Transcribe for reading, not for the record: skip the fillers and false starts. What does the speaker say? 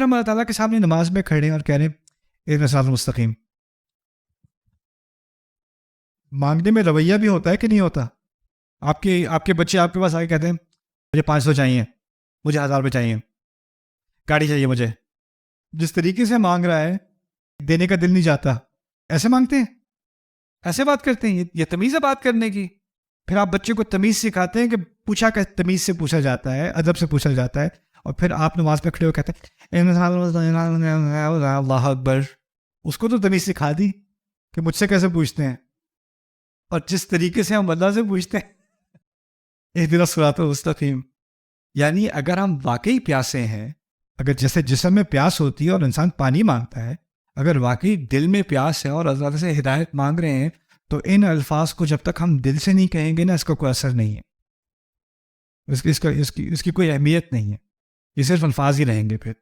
हम अल्लाह ताला के सामने नमाज में खड़े हैं और कह रहे हैं इहदिना सिरातल मुस्तकीम, मांगने में रवैया भी होता है कि नहीं होता? आपके आपके बच्चे आपके पास आके कहते हैं मुझे 500 चाहिए, मुझे 1000 रुपये चाहिए, गाड़ी चाहिए मुझे, जिस तरीके से मांग रहा है देने का दिल नहीं जाता। ऐसे मांगते हैं, ऐसे बात करते हैं। ये तमीज़ है बात करने की। फिर आप बच्चे को तमीज़ सिखाते हैं कि पूछा कैसे, तमीज़ से पूछा जाता है, अदब से पूछा जाता है, और फिर आप नमाज में खड़े हो कहते हैं अल्लाह अकबर। उसको तो तमीज़ सिखा दी कि मुझसे कैसे पूछते हैं, और जिस तरीके से हम अल्लाह से पूछते हैं इहदिना सिरातल मुस्तकीम। यानी अगर हम वाकई प्यासे हैं, अगर जैसे जिस्म में प्यास होती है और इंसान पानी मांगता है, अगर वाकई दिल में प्यास है और अल्लाह से हिदायत मांग रहे हैं, तो इन अल्फाज को जब तक हम दिल से नहीं कहेंगे ना, इसका कोई असर नहीं है, इसकी कोई अहमियत नहीं है। ये सिर्फ अल्फाज ही रहेंगे फिर।